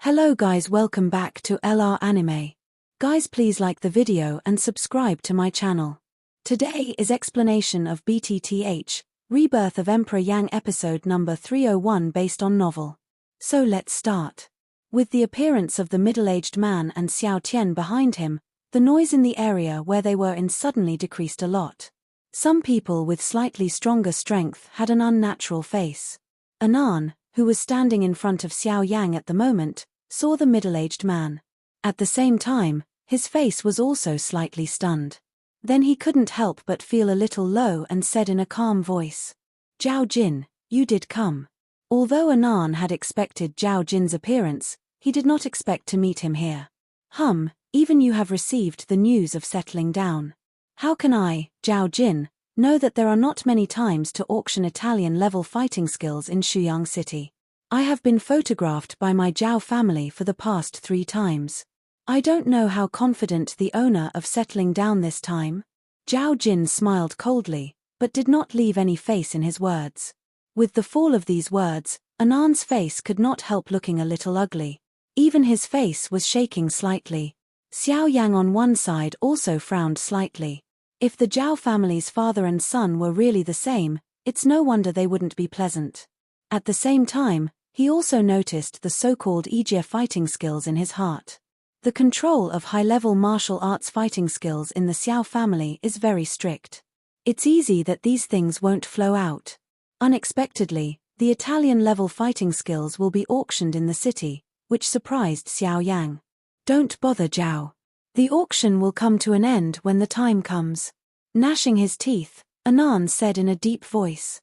Hello guys, welcome back to LR Anime. Guys, please like the video and subscribe to my channel. Today is explanation of BTTH Rebirth of Emperor Yang episode number 301 based on novel. So let's start. With the appearance of the middle-aged man and Xiao Tian behind him, the noise in the area where they were in suddenly decreased a lot. Some people with slightly stronger strength had an unnatural face. Anan, who was standing in front of Xiao Yang at the moment, saw the middle-aged man. At the same time, his face was also slightly stunned. Then he couldn't help but feel a little low and said in a calm voice, "Zhao Jin, you did come." Although Anan had expected Zhao Jin's appearance, he did not expect to meet him here. Even you have received the news of settling down. How can I, Zhao Jin, know that there are not many times to auction Italian-level fighting skills in Shuyang City? I have been photographed by my Zhao family for the past 3 times. I don't know how confident the owner of settling down this time. Zhao Jin smiled coldly, but did not leave any face in his words. With the fall of these words, Anan's face could not help looking a little ugly. Even his face was shaking slightly. Xiao Yang on one side also frowned slightly. If the Zhao family's father and son were really the same, it's no wonder they wouldn't be pleasant. At the same time, he also noticed the so-called Ijia fighting skills in his heart. The control of high-level martial arts fighting skills in the Xiao family is very strict. It's easy that these things won't flow out. Unexpectedly, the Italian-level fighting skills will be auctioned in the city, which surprised Xiao Yang. Don't bother, Zhao. The auction will come to an end when the time comes. Gnashing his teeth, Anan said in a deep voice.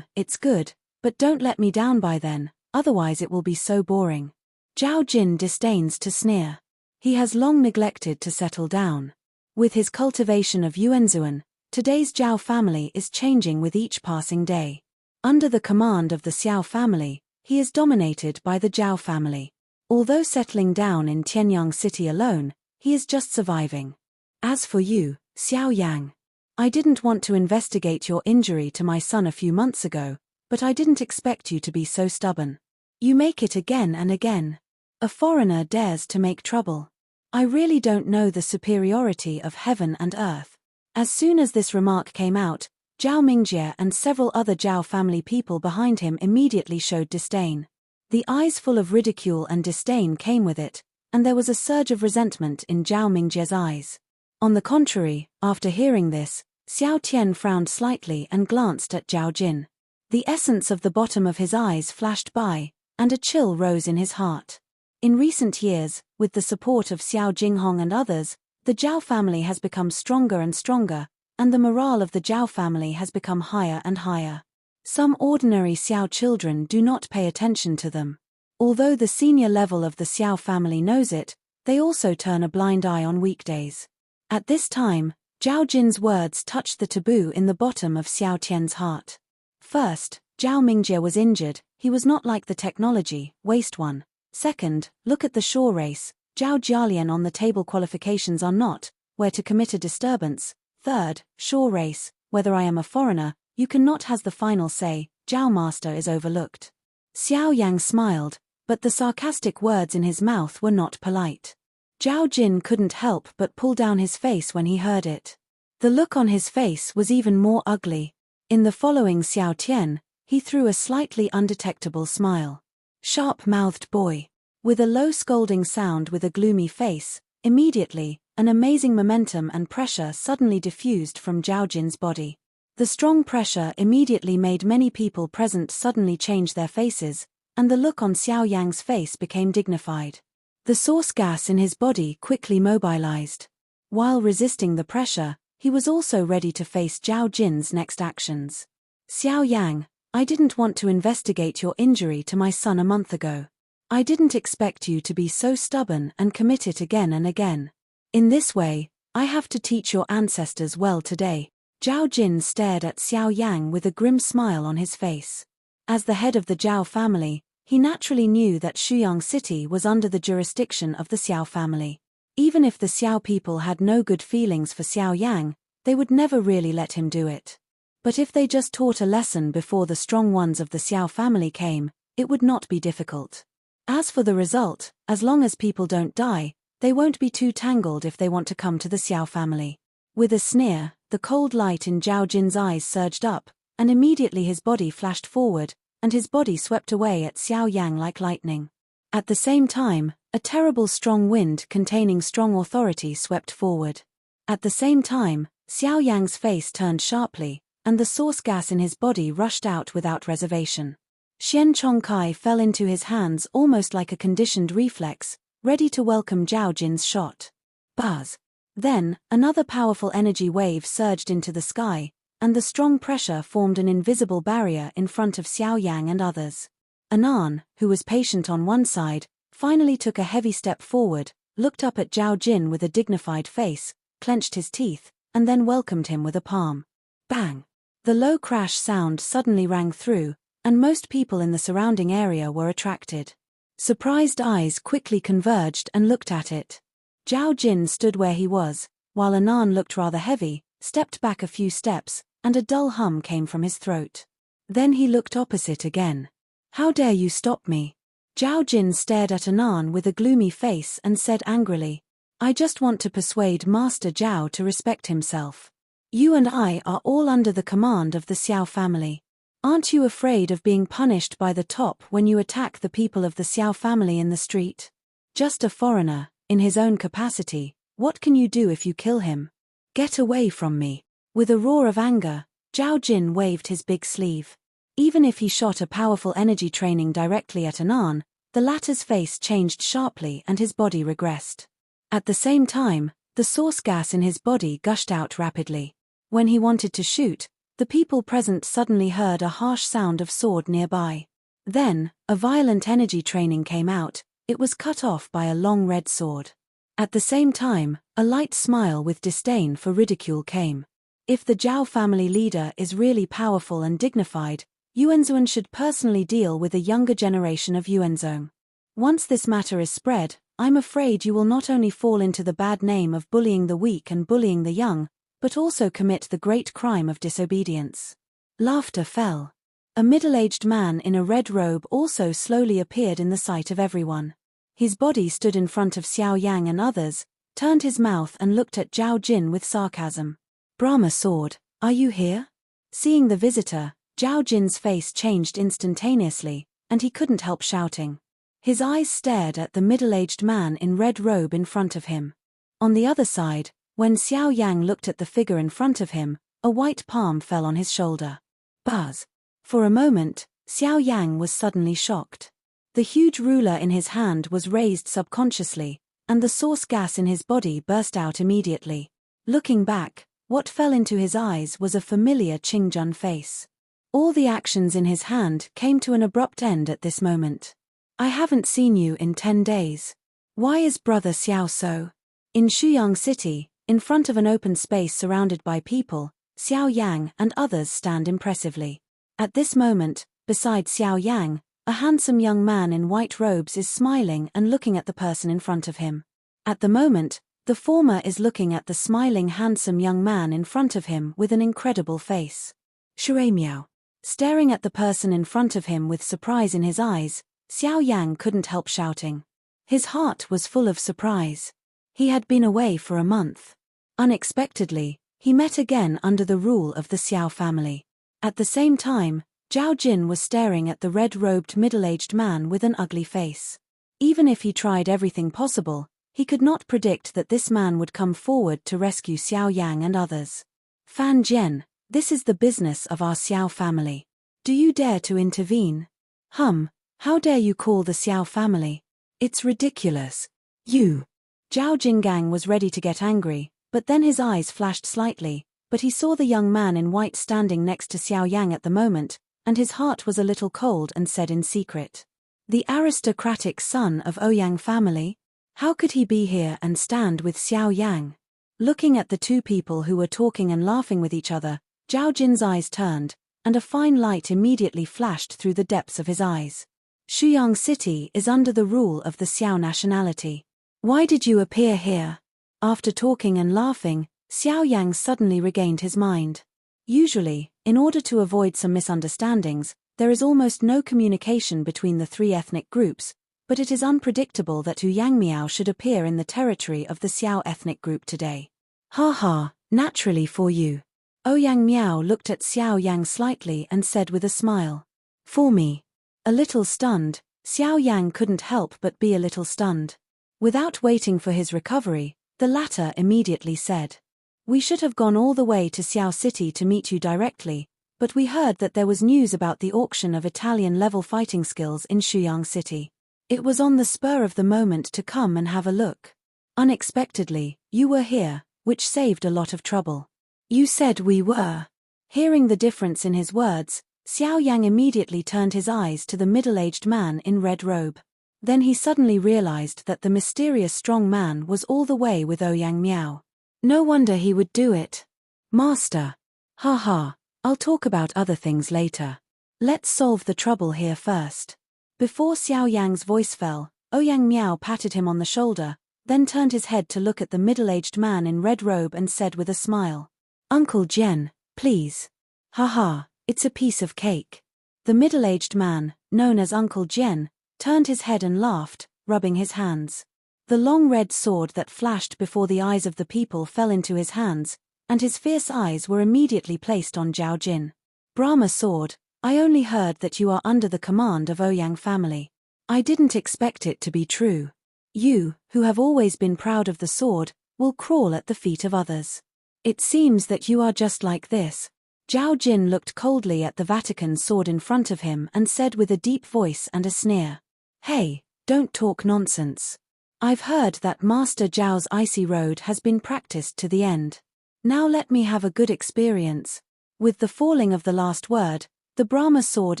It's good, but don't let me down by then, otherwise it will be so boring. Zhao Jin disdains to sneer. He has long neglected to settle down. With his cultivation of Yuanzuan, today's Zhao family is changing with each passing day. Under the command of the Xiao family, he is dominated by the Zhao family. Although settling down in Tianyang City alone, he is just surviving. As for you, Xiao Yang, I didn't want to investigate your injury to my son a few months ago, but I didn't expect you to be so stubborn. You make it again and again. A foreigner dares to make trouble. I really don't know the superiority of heaven and earth. As soon as this remark came out, Zhao Mingjie and several other Zhao family people behind him immediately showed disdain. The eyes full of ridicule and disdain came with it, and there was a surge of resentment in Zhao Mingjie's eyes. On the contrary, after hearing this, Xiao Tian frowned slightly and glanced at Zhao Jin. The essence of the bottom of his eyes flashed by, and a chill rose in his heart. In recent years, with the support of Xiao Jinghong and others, the Zhao family has become stronger and stronger, and the morale of the Zhao family has become higher and higher. Some ordinary Xiao children do not pay attention to them. Although the senior level of the Xiao family knows it, they also turn a blind eye on weekdays. At this time, Zhao Jin's words touched the taboo in the bottom of Xiao Tian's heart. First, Zhao Mingjie was injured. He was not like the technology, waste one. Second, look at the shore race. Zhao Jialian on the table qualifications are not, where to commit a disturbance. Third, shore race, whether I am a foreigner, you cannot has the final say, Zhao master is overlooked. Xiao Yang smiled, but the sarcastic words in his mouth were not polite. Zhao Jin couldn't help but pull down his face when he heard it. The look on his face was even more ugly. In the following Xiao Tian, he threw a slightly undetectable smile. Sharp-mouthed boy. With a low scolding sound with a gloomy face, immediately, an amazing momentum and pressure suddenly diffused from Zhao Jin's body. The strong pressure immediately made many people present suddenly change their faces, and the look on Xiao Yang's face became dignified. The source gas in his body quickly mobilized. While resisting the pressure, he was also ready to face Zhao Jin's next actions. Xiao Yang, I didn't want to investigate your injury to my son a month ago. I didn't expect you to be so stubborn and commit it again and again. In this way, I have to teach your ancestors well today. Zhao Jin stared at Xiao Yang with a grim smile on his face. As the head of the Zhao family, he naturally knew that Shuyang City was under the jurisdiction of the Xiao family. Even if the Xiao people had no good feelings for Xiao Yang, they would never really let him do it. But if they just taught a lesson before the strong ones of the Xiao family came, it would not be difficult. As for the result, as long as people don't die, they won't be too tangled if they want to come to the Xiao family. With a sneer, the cold light in Zhao Jin's eyes surged up, and immediately his body flashed forward, and his body swept away at Xiao Yang like lightning. At the same time, a terrible strong wind containing strong authority swept forward. At the same time, Xiao Yang's face turned sharply, and the source gas in his body rushed out without reservation. Xian Chongkai fell into his hands almost like a conditioned reflex, ready to welcome Zhao Jin's shot. Buzz! Then, another powerful energy wave surged into the sky, and the strong pressure formed an invisible barrier in front of Xiao Yang and others. Anan, who was patient on one side, finally took a heavy step forward, looked up at Zhao Jin with a dignified face, clenched his teeth, and then welcomed him with a palm. Bang! The low crash sound suddenly rang through, and most people in the surrounding area were attracted. Surprised eyes quickly converged and looked at it. Zhao Jin stood where he was, while Anan looked rather heavy, stepped back a few steps, and a dull hum came from his throat. Then he looked opposite again. "How dare you stop me?" Zhao Jin stared at Anan with a gloomy face and said angrily, "I just want to persuade Master Zhao to respect himself. You and I are all under the command of the Xiao family. Aren't you afraid of being punished by the top when you attack the people of the Xiao family in the street? Just a foreigner, in his own capacity, what can you do if you kill him? Get away from me." With a roar of anger, Zhao Jin waved his big sleeve. Even if he shot a powerful energy training directly at Anan, the latter's face changed sharply and his body regressed. At the same time, the source gas in his body gushed out rapidly. When he wanted to shoot, the people present suddenly heard a harsh sound of sword nearby. Then, a violent energy training came out. It was cut off by a long red sword. At the same time, a light smile with disdain for ridicule came. If the Zhao family leader is really powerful and dignified, Yuanzong should personally deal with a younger generation of Yuanzong. Once this matter is spread, I'm afraid you will not only fall into the bad name of bullying the weak and bullying the young, but also commit the great crime of disobedience. Laughter fell. A middle-aged man in a red robe also slowly appeared in the sight of everyone. His body stood in front of Xiao Yang and others, turned his mouth and looked at Zhao Jin with sarcasm. "Brahma sword, are you here?" Seeing the visitor, Zhao Jin's face changed instantaneously, and he couldn't help shouting. His eyes stared at the middle-aged man in red robe in front of him. On the other side, when Xiao Yang looked at the figure in front of him, a white palm fell on his shoulder. Buzz! For a moment, Xiao Yang was suddenly shocked. The huge ruler in his hand was raised subconsciously, and the source gas in his body burst out immediately. Looking back, what fell into his eyes was a familiar Qingjun face. All the actions in his hand came to an abrupt end at this moment. "I haven't seen you in 10 days. Why is Brother Xiao so?" In Shuyang City, in front of an open space surrounded by people, Xiao Yang and others stand impressively. At this moment, beside Xiao Yang, a handsome young man in white robes is smiling and looking at the person in front of him. At the moment, the former is looking at the smiling handsome young man in front of him with an incredible face. Shui Miao. Staring at the person in front of him with surprise in his eyes, Xiao Yang couldn't help shouting. His heart was full of surprise. He had been away for a month. Unexpectedly, he met again under the rule of the Xiao family. At the same time, Zhao Jin was staring at the red-robed middle-aged man with an ugly face. Even if he tried everything possible, he could not predict that this man would come forward to rescue Xiao Yang and others. "Fan Jian, this is the business of our Xiao family. Do you dare to intervene? How dare you call the Xiao family? It's ridiculous. You." Zhao Jingang was ready to get angry, but then his eyes flashed slightly, but he saw the young man in white standing next to Xiao Yang at the moment, and his heart was a little cold and said in secret, "The aristocratic son of Ouyang family? How could he be here and stand with Xiao Yang?" Looking at the two people who were talking and laughing with each other, Zhao Jin's eyes turned, and a fine light immediately flashed through the depths of his eyes. "Shuyang City is under the rule of the Xiao nationality. Why did you appear here?" After talking and laughing, Xiao Yang suddenly regained his mind. Usually, in order to avoid some misunderstandings, there is almost no communication between the three ethnic groups, but it is unpredictable that Ouyang Miao should appear in the territory of the Xiao ethnic group today. Ha ha, naturally for you. Ouyang Miao looked at Xiao Yang slightly and said with a smile. For me. A little stunned, Xiao Yang couldn't help but be a little stunned. Without waiting for his recovery, the latter immediately said. We should have gone all the way to Xiao City to meet you directly, but we heard that there was news about the auction of Italian-level fighting skills in Shuyang City. It was on the spur of the moment to come and have a look. Unexpectedly, you were here, which saved a lot of trouble. You said we were. Hearing the difference in his words, Xiao Yang immediately turned his eyes to the middle-aged man in red robe. Then he suddenly realized that the mysterious strong man was all the way with Ouyang Miao. No wonder he would do it. Master. Ha ha, I'll talk about other things later. Let's solve the trouble here first. Before Xiao Yang's voice fell, Ouyang Miao patted him on the shoulder, then turned his head to look at the middle-aged man in red robe and said with a smile. Uncle Jian, please. Ha ha, it's a piece of cake. The middle-aged man, known as Uncle Jian, turned his head and laughed, rubbing his hands. The long red sword that flashed before the eyes of the people fell into his hands, and his fierce eyes were immediately placed on Zhao Jin. Brahma sword, I only heard that you are under the command of Ouyang family. I didn't expect it to be true. You, who have always been proud of the sword, will crawl at the feet of others. It seems that you are just like this. Zhao Jin looked coldly at the Vatican sword in front of him and said with a deep voice and a sneer. Hey, don't talk nonsense. I've heard that Master Zhao's icy road has been practiced to the end. Now let me have a good experience. With the falling of the last word, the Brahma sword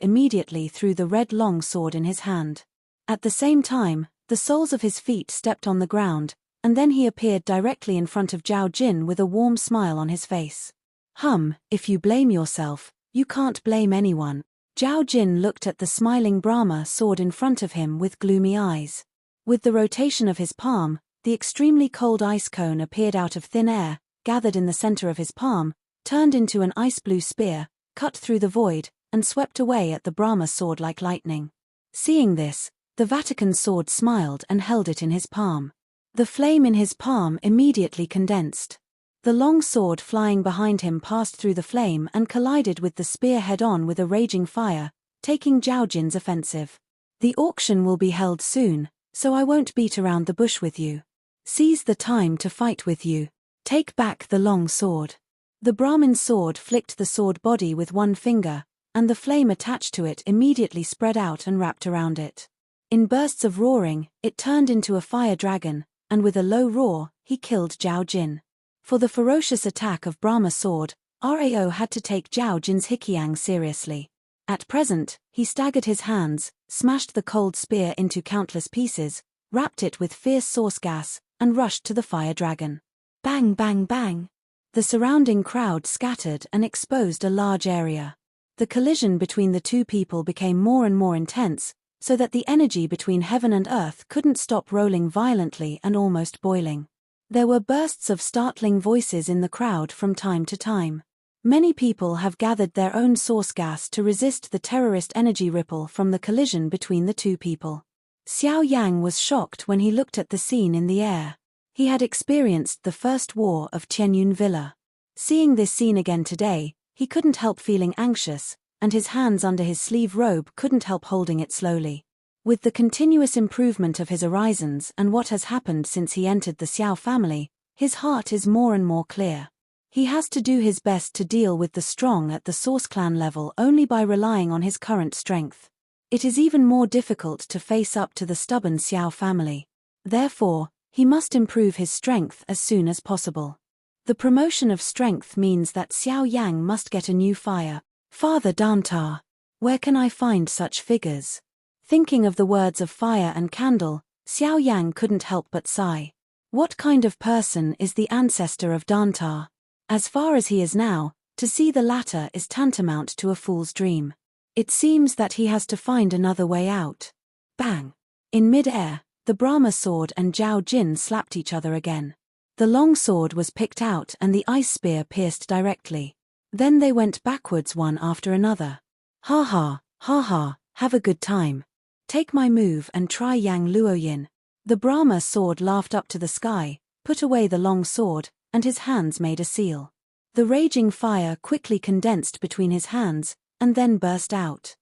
immediately threw the red long sword in his hand. At the same time, the soles of his feet stepped on the ground, and then he appeared directly in front of Zhao Jin with a warm smile on his face. If you blame yourself, you can't blame anyone. Zhao Jin looked at the smiling Brahma sword in front of him with gloomy eyes. With the rotation of his palm, the extremely cold ice cone appeared out of thin air, gathered in the center of his palm, turned into an ice-blue spear, cut through the void, and swept away at the Brahma sword like lightning. Seeing this, the Vatican sword smiled and held it in his palm. The flame in his palm immediately condensed. The long sword flying behind him passed through the flame and collided with the spear head-on with a raging fire, taking Zhao Jin's offensive. The auction will be held soon, so I won't beat around the bush with you. Seize the time to fight with you. Take back the long sword. The Brahmin sword flicked the sword body with one finger, and the flame attached to it immediately spread out and wrapped around it. In bursts of roaring, it turned into a fire dragon, and with a low roar, he killed Zhao Jin. For the ferocious attack of Brahma sword, Rao had to take Zhao Jin's Hikiang seriously. At present, he staggered his hands, smashed the cold spear into countless pieces, wrapped it with fierce sauce gas, and rushed to the fire dragon. Bang bang bang! The surrounding crowd scattered and exposed a large area. The collision between the two people became more and more intense, so that the energy between heaven and earth couldn't stop rolling violently and almost boiling. There were bursts of startling voices in the crowd from time to time. Many people have gathered their own source gas to resist the terrorist energy ripple from the collision between the two people. Xiao Yang was shocked when he looked at the scene in the air. He had experienced the First War of Qianyun Villa. Seeing this scene again today, he couldn't help feeling anxious, and his hands under his sleeve robe couldn't help holding it slowly. With the continuous improvement of his horizons and what has happened since he entered the Xiao family, his heart is more and more clear. He has to do his best to deal with the strong at the Source Clan level only by relying on his current strength. It is even more difficult to face up to the stubborn Xiao family. Therefore, he must improve his strength as soon as possible. The promotion of strength means that Xiao Yang must get a new fire. Father Dantar, where can I find such figures? Thinking of the words of fire and candle, Xiao Yang couldn't help but sigh. What kind of person is the ancestor of Dantar? As far as he is now, to see the latter is tantamount to a fool's dream. It seems that he has to find another way out. Bang! In mid-air, the Brahma sword and Zhao Jin slapped each other again. The long sword was picked out and the ice spear pierced directly. Then they went backwards one after another. Ha ha, have a good time. Take my move and try Yang Luoyin. The Brahma sword laughed up to the sky, put away the long sword, and his hands made a seal. The raging fire quickly condensed between his hands, and then burst out.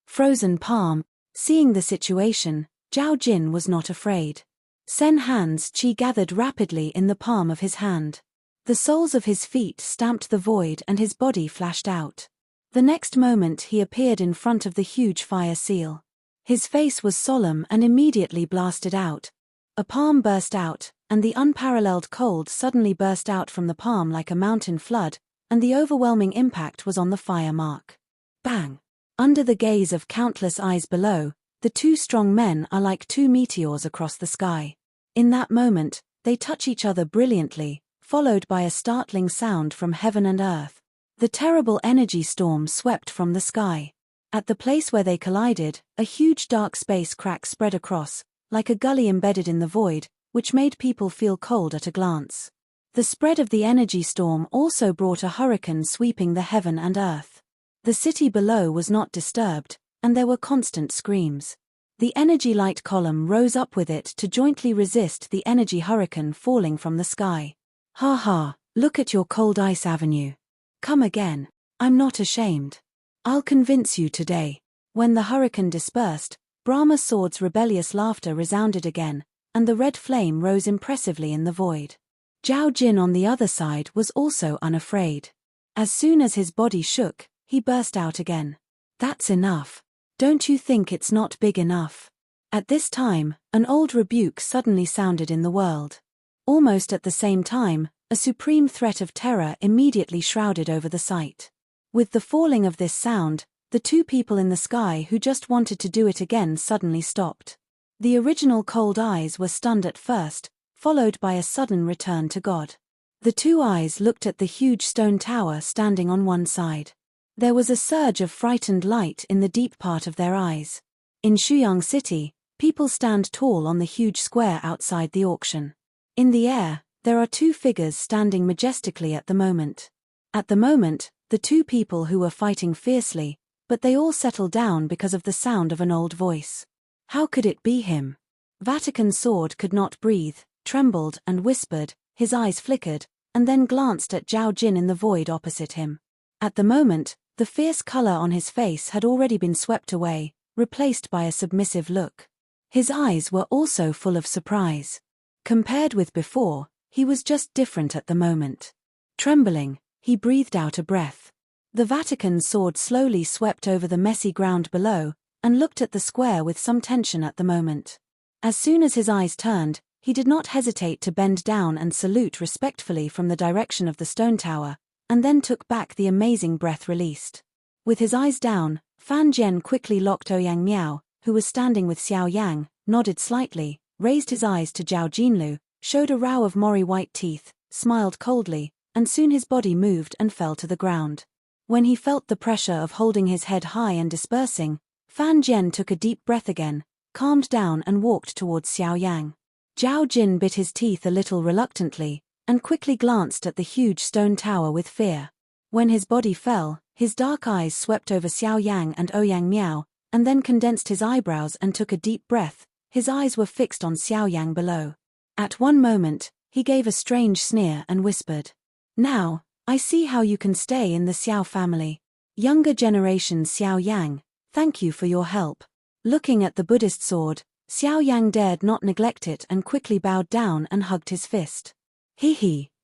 Frozen palm. Seeing the situation, Zhao Jin was not afraid. Sen Han's chi gathered rapidly in the palm of his hand. The soles of his feet stamped the void and his body flashed out. The next moment he appeared in front of the huge fire seal. His face was solemn and immediately blasted out. A palm burst out, and the unparalleled cold suddenly burst out from the palm like a mountain flood, and the overwhelming impact was on the fire mark. Bang! Under the gaze of countless eyes below, the two strong men are like two meteors across the sky. In that moment, they touch each other brilliantly, followed by a startling sound from heaven and earth. The terrible energy storm swept from the sky. At the place where they collided, a huge dark space crack spread across, like a gully embedded in the void, which made people feel cold at a glance. The spread of the energy storm also brought a hurricane sweeping the heaven and earth. The city below was not disturbed, and there were constant screams. The energy light column rose up with it to jointly resist the energy hurricane falling from the sky. Ha ha, look at your cold ice avenue. Come again. I'm not ashamed. I'll convince you today. When the hurricane dispersed, Brahma Sword's rebellious laughter resounded again, and the red flame rose impressively in the void. Zhao Jin on the other side was also unafraid. As soon as his body shook, he burst out again. That's enough. Don't you think it's not big enough? At this time, an old rebuke suddenly sounded in the world. Almost at the same time, a supreme threat of terror immediately shrouded over the sight. With the falling of this sound, the two people in the sky who just wanted to do it again suddenly stopped. The original cold eyes were stunned at first, followed by a sudden return to God. The two eyes looked at the huge stone tower standing on one side. There was a surge of frightened light in the deep part of their eyes. In Shuyang City, people stand tall on the huge square outside the auction. In the air, there are two figures standing majestically at the moment. At the moment, the two people who were fighting fiercely, but they all settled down because of the sound of an old voice. How could it be him? Vatican Sword could not breathe, trembled and whispered, his eyes flickered, and then glanced at Zhao Jin in the void opposite him. At the moment, the fierce color on his face had already been swept away, replaced by a submissive look. His eyes were also full of surprise. Compared with before, he was just different at the moment. Trembling, he breathed out a breath. The Vatican Sword slowly swept over the messy ground below, and looked at the square with some tension at the moment. As soon as his eyes turned, he did not hesitate to bend down and salute respectfully from the direction of the stone tower, and then took back the amazing breath released. With his eyes down, Fan Jian quickly locked Ouyang Miao, who was standing with Xiao Yang, nodded slightly, raised his eyes to Zhao Jinlu, showed a row of mori white teeth, smiled coldly, and soon his body moved and fell to the ground. When he felt the pressure of holding his head high and dispersing, Fan Jian took a deep breath again, calmed down and walked towards Xiao Yang. Zhao Jin bit his teeth a little reluctantly, and quickly glanced at the huge stone tower with fear. When his body fell, his dark eyes swept over Xiao Yang and Ouyang Miao, and then condensed his eyebrows and took a deep breath. His eyes were fixed on Xiao Yang below. At one moment, he gave a strange sneer and whispered, "Now, I see how you can stay in the Xiao family. Younger generation Xiao Yang, thank you for your help." Looking at the Buddhist sword, Xiao Yang dared not neglect it and quickly bowed down and hugged his fist.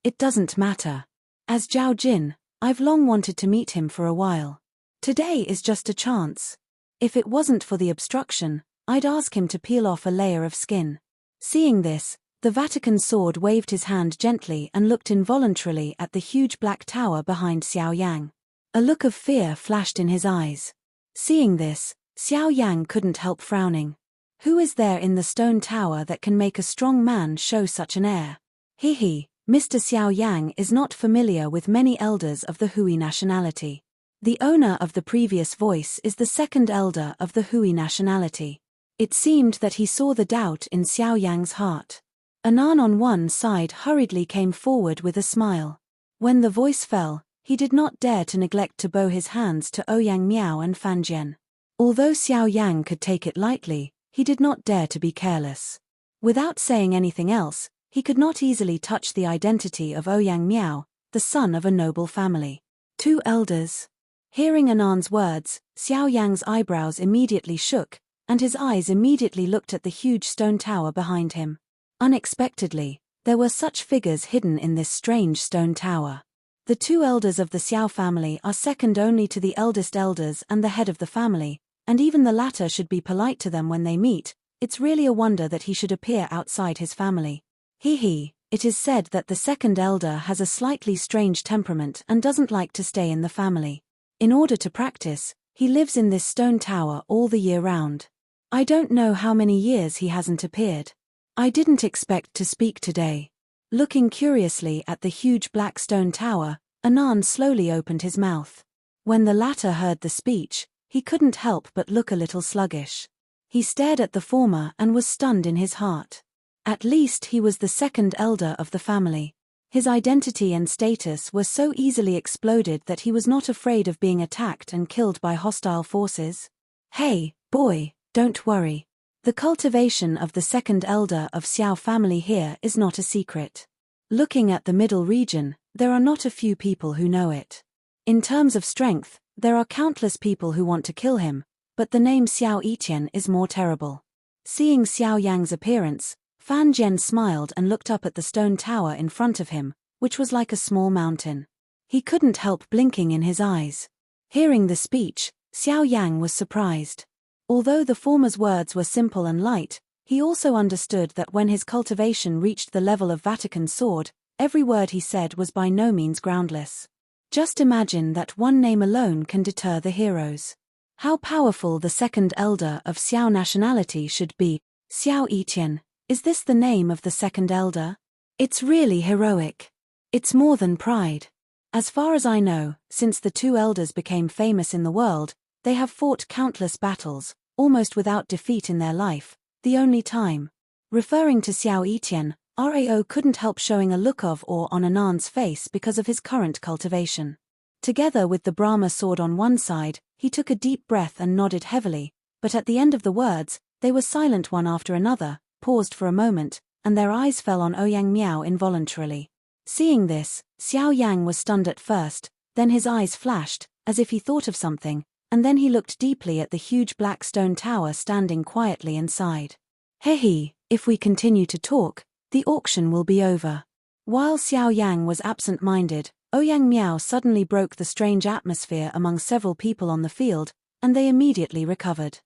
It doesn't matter. As Zhao Jin, I've long wanted to meet him for a while. Today is just a chance. If it wasn't for the obstruction, I'd ask him to peel off a layer of skin. Seeing this, the Vatican Sword waved his hand gently and looked involuntarily at the huge black tower behind Xiao Yang. A look of fear flashed in his eyes. Seeing this, Xiao Yang couldn't help frowning. Who is there in the stone tower that can make a strong man show such an air? Mr. Xiao Yang is not familiar with many elders of the Hui nationality. The owner of the previous voice is the second elder of the Hui nationality. It seemed that he saw the doubt in Xiao Yang's heart. Anan on one side hurriedly came forward with a smile. When the voice fell, he did not dare to neglect to bow his hands to Ouyang Miao and Fan Jian. Although Xiao Yang could take it lightly, he did not dare to be careless. Without saying anything else, he could not easily touch the identity of Ouyang Miao, the son of a noble family. 2 elders. Hearing Anan's words, Xiao Yang's eyebrows immediately shook, and his eyes immediately looked at the huge stone tower behind him. Unexpectedly, there were such figures hidden in this strange stone tower. The 2 elders of the Xiao family are second only to the eldest elders and the head of the family, and even the latter should be polite to them when they meet. It's really a wonder that he should appear outside his family. It is said that the second elder has a slightly strange temperament and doesn't like to stay in the family. In order to practice, he lives in this stone tower all the year round. I don't know how many years he hasn't appeared. I didn't expect to speak today. Looking curiously at the huge black stone tower, Anan slowly opened his mouth. When the latter heard the speech, he couldn't help but look a little sluggish. He stared at the former and was stunned in his heart. At least he was the second elder of the family. His identity and status were so easily exploded that he was not afraid of being attacked and killed by hostile forces. Hey, boy, don't worry. The cultivation of the second elder of Xiao family here is not a secret. Looking at the middle region, there are not a few people who know it. In terms of strength, there are countless people who want to kill him, but the name Xiao Yiqian is more terrible. Seeing Xiao Yang's appearance, Fan Jian smiled and looked up at the stone tower in front of him, which was like a small mountain. He couldn't help blinking in his eyes. Hearing the speech, Xiao Yang was surprised. Although the former's words were simple and light, he also understood that when his cultivation reached the level of Vatican sword, every word he said was by no means groundless. Just imagine that one name alone can deter the heroes. How powerful the second elder of Xiao nationality should be. Xiao Yiqian, is this the name of the second elder? It's really heroic. It's more than pride. As far as I know, since the 2 elders became famous in the world, they have fought countless battles, almost without defeat in their life, the only time. Referring to Xiao Yiqian, Rao couldn't help showing a look of awe on Anan's face because of his current cultivation. Together with the Brahma sword on one side, he took a deep breath and nodded heavily, but at the end of the words, they were silent one after another, paused for a moment, and their eyes fell on Ouyang Miao involuntarily. Seeing this, Xiao Yang was stunned at first, then his eyes flashed, as if he thought of something, and then he looked deeply at the huge black stone tower standing quietly inside. If we continue to talk, the auction will be over. While Xiao Yang was absent-minded, Ouyang Miao suddenly broke the strange atmosphere among several people on the field, and they immediately recovered.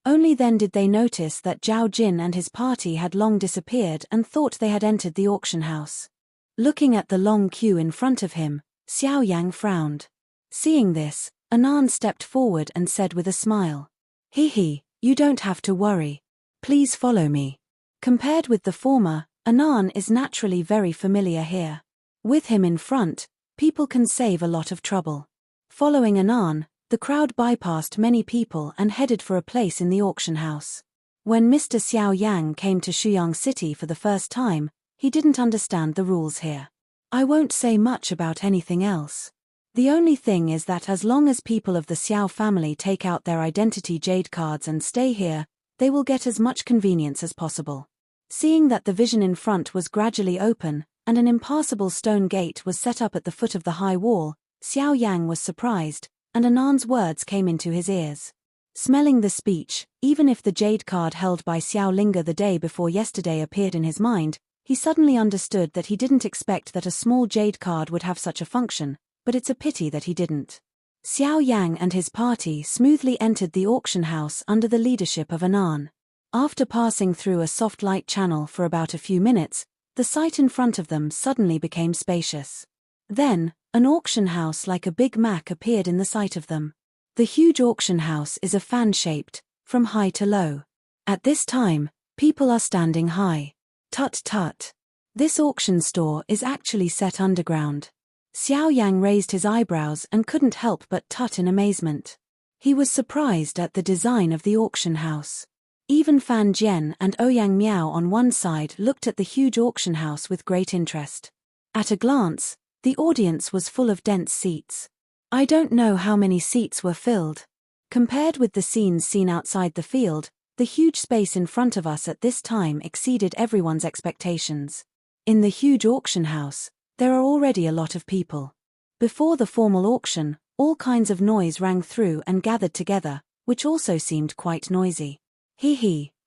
Only then did they notice that Zhao Jin and his party had long disappeared and thought they had entered the auction house. Looking at the long queue in front of him, Xiao Yang frowned. Seeing this, Anan stepped forward and said with a smile, you don't have to worry. Please follow me. Compared with the former, Anan is naturally very familiar here. With him in front, people can save a lot of trouble. Following Anan, the crowd bypassed many people and headed for a place in the auction house. When Mr. Xiao Yang came to Shuyang City for the first time, he didn't understand the rules here. I won't say much about anything else. The only thing is that as long as people of the Xiao family take out their identity jade cards and stay here, they will get as much convenience as possible. Seeing that the vision in front was gradually open, and an impassable stone gate was set up at the foot of the high wall, Xiao Yang was surprised, and Anan's words came into his ears. Smelling the speech, even if the jade card held by Xiao Linga the day before yesterday appeared in his mind, he suddenly understood that he didn't expect that a small jade card would have such a function, but it's a pity that he didn't. Xiao Yang and his party smoothly entered the auction house under the leadership of Anan. After passing through a soft light channel for about a few minutes, the sight in front of them suddenly became spacious. Then, an auction house like a Big Mac appeared in the sight of them. The huge auction house is a fan-shaped, from high to low. At this time, people are standing high. Tut tut. This auction store is actually set underground. Xiao Yang raised his eyebrows and couldn't help but tut in amazement. He was surprised at the design of the auction house. Even Fan Jian and Ouyang Miao on one side looked at the huge auction house with great interest. At a glance, the audience was full of dense seats. I don't know how many seats were filled. Compared with the scenes seen outside the field, the huge space in front of us at this time exceeded everyone's expectations. In the huge auction house, there are already a lot of people. Before the formal auction, all kinds of noise rang through and gathered together, which also seemed quite noisy.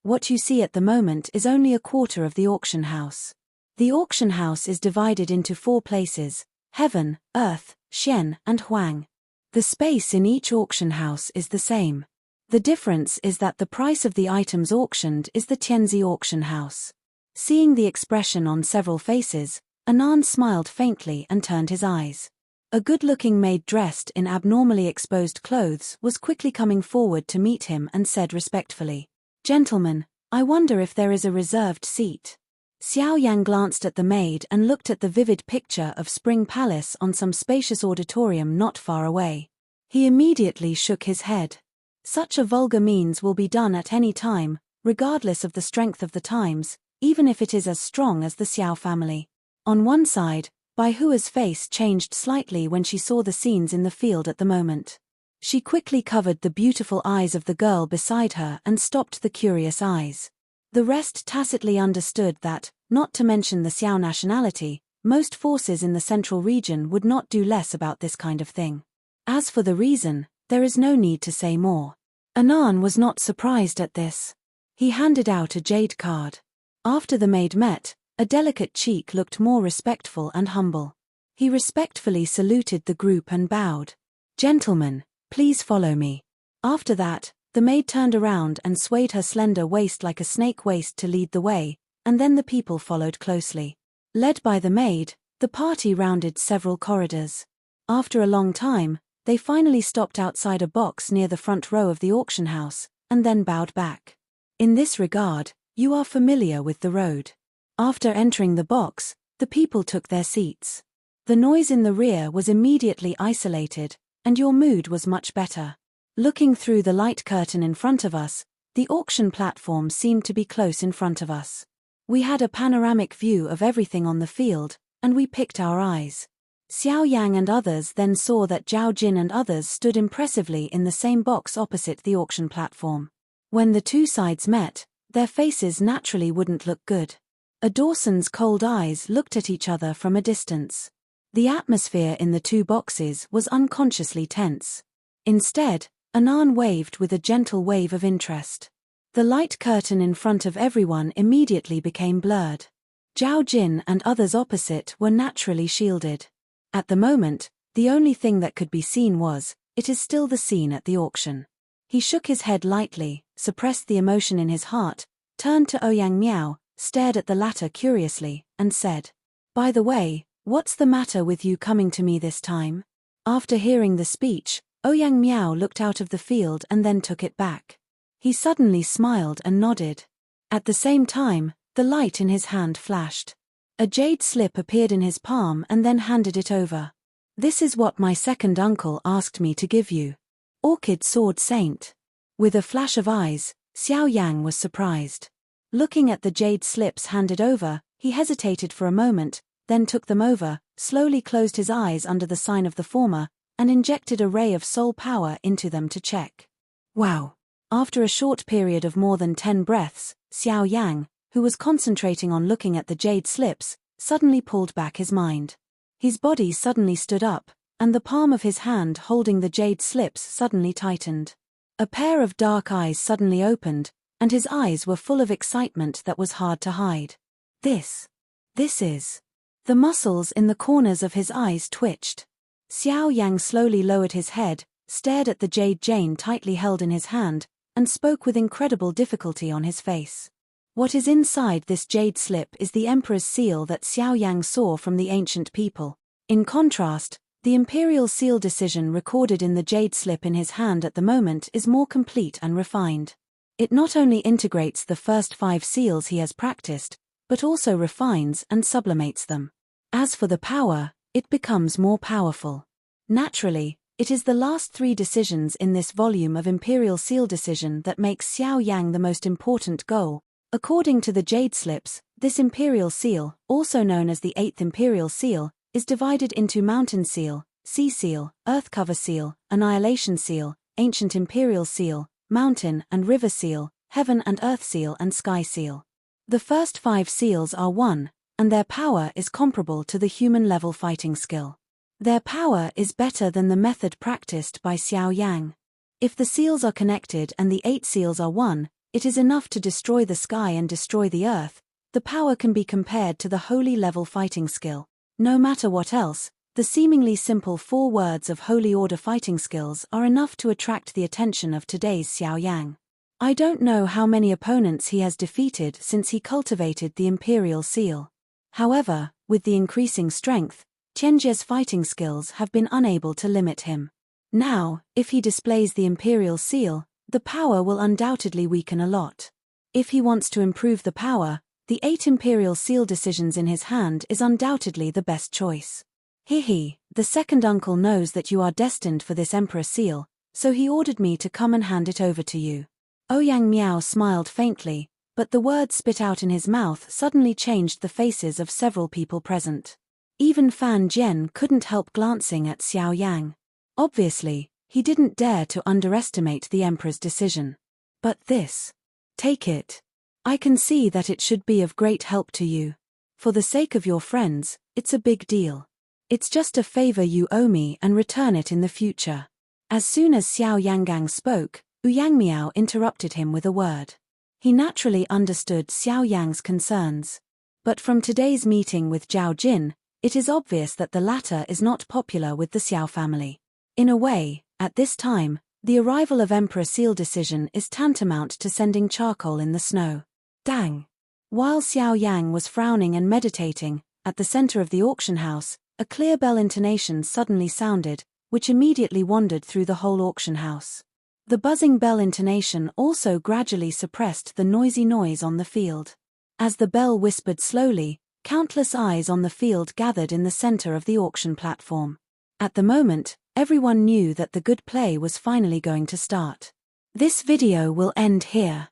What you see at the moment is only a quarter of the auction house. The auction house is divided into 4 places: Heaven, Earth, Xian, and Huang. The space in each auction house is the same. The difference is that the price of the items auctioned is the Tianzi auction house. Seeing the expression on several faces, Anan smiled faintly and turned his eyes. A good-looking maid dressed in abnormally exposed clothes was quickly coming forward to meet him and said respectfully, "Gentlemen, I wonder if there is a reserved seat." Xiao Yan glanced at the maid and looked at the vivid picture of Spring Palace on some spacious auditorium not far away. He immediately shook his head. Such a vulgar means will be done at any time, regardless of the strength of the times, even if it is as strong as the Xiao family. On one side, Bai Hua's face changed slightly when she saw the scenes in the field at the moment. She quickly covered the beautiful eyes of the girl beside her and stopped the curious eyes. The rest tacitly understood that, not to mention the Xiao nationality, most forces in the central region would not do less about this kind of thing. As for the reason, there is no need to say more. Anan was not surprised at this. He handed out a jade card. After the maid met, a delicate cheek looked more respectful and humble. He respectfully saluted the group and bowed. "Gentlemen, please follow me." After that, the maid turned around and swayed her slender waist like a snake waist to lead the way, and then the people followed closely. Led by the maid, the party rounded several corridors. After a long time, they finally stopped outside a box near the front row of the auction house, and then bowed back. In this regard, you are familiar with the road. After entering the box, the people took their seats. The noise in the rear was immediately isolated, and your mood was much better. Looking through the light curtain in front of us, the auction platform seemed to be close in front of us. We had a panoramic view of everything on the field, and we picked our eyes. Xiao Yang and others then saw that Zhao Jin and others stood impressively in the same box opposite the auction platform. When the two sides met, their faces naturally wouldn't look good. A Dawson's cold eyes looked at each other from a distance. The atmosphere in the two boxes was unconsciously tense. Instead, Anan waved with a gentle wave of interest. The light curtain in front of everyone immediately became blurred. Zhao Jin and others opposite were naturally shielded. At the moment, the only thing that could be seen was, "It is still the scene at the auction." He shook his head lightly, suppressed the emotion in his heart, turned to Ouyang Miao, stared at the latter curiously, and said, "By the way, what's the matter with you coming to me this time?" After hearing the speech, Ouyang Miao looked out of the field and then took it back. He suddenly smiled and nodded. At the same time, the light in his hand flashed. A jade slip appeared in his palm and then handed it over. "This is what my second uncle asked me to give you. Orchid Sword Saint." With a flash of eyes, Xiao Yang was surprised. Looking at the jade slips handed over, he hesitated for a moment, then took them over, slowly closed his eyes under the sign of the former, and injected a ray of soul power into them to check. Wow! After a short period of more than 10 breaths, Xiao Yang, who was concentrating on looking at the jade slips, suddenly pulled back his mind. His body suddenly stood up, and the palm of his hand holding the jade slips suddenly tightened. A pair of dark eyes suddenly opened, and his eyes were full of excitement that was hard to hide. This is... The muscles in the corners of his eyes twitched. Xiao Yang slowly lowered his head, stared at the jade chain tightly held in his hand, and spoke with incredible difficulty on his face. What is inside this jade slip is the Emperor's seal that Xiao Yang saw from the ancient people. In contrast, the Imperial Seal decision recorded in the jade slip in his hand at the moment is more complete and refined. It not only integrates the first 5 seals he has practiced, but also refines and sublimates them. As for the power, it becomes more powerful. Naturally, it is the last 3 decisions in this volume of Imperial Seal decision that makes Xiao Yang the most important goal. According to the Jade Slips, this Imperial Seal, also known as the 8th Imperial Seal, is divided into Mountain Seal, Sea Seal, Earth Cover Seal, Annihilation Seal, ancient imperial seal, mountain and river seal, heaven and earth seal and sky seal. The first 5 seals are 1, and their power is comparable to the human-level fighting skill. Their power is better than the method practiced by Xiao Yan. If the seals are connected and the 8 seals are 1, it is enough to destroy the sky and destroy the earth. The power can be compared to the holy level fighting skill. No matter what else, the seemingly simple 4 words of holy order fighting skills are enough to attract the attention of today's Xiao Yan. I don't know how many opponents he has defeated since he cultivated the Imperial Seal. However, with the increasing strength, Tianjie's fighting skills have been unable to limit him. Now, if he displays the Imperial Seal, the power will undoubtedly weaken a lot. If he wants to improve the power, the 8 Imperial Seal decisions in his hand is undoubtedly the best choice. Hehe, the second uncle knows that you are destined for this Emperor Seal, so he ordered me to come and hand it over to you. Ouyang Miao smiled faintly, but the words spit out in his mouth suddenly changed the faces of several people present. Even Fan Jian couldn't help glancing at Xiao Yan. Obviously, he didn't dare to underestimate the Emperor's decision. But this. Take it. I can see that it should be of great help to you. For the sake of your friends, it's a big deal. It's just a favor you owe me and return it in the future. As soon as Xiao Yangang spoke, Ouyang Miao interrupted him with a word. He naturally understood Xiao Yang's concerns. But from today's meeting with Zhao Jin, it is obvious that the latter is not popular with the Xiao family. In a way, at this time, the arrival of Emperor Seal decision is tantamount to sending charcoal in the snow. Dang! While Xiao Yang was frowning and meditating, at the center of the auction house, a clear bell intonation suddenly sounded, which immediately wandered through the whole auction house. The buzzing bell intonation also gradually suppressed the noisy noise on the field. As the bell whispered slowly, countless eyes on the field gathered in the center of the auction platform. At the moment, everyone knew that the good play was finally going to start. This video will end here.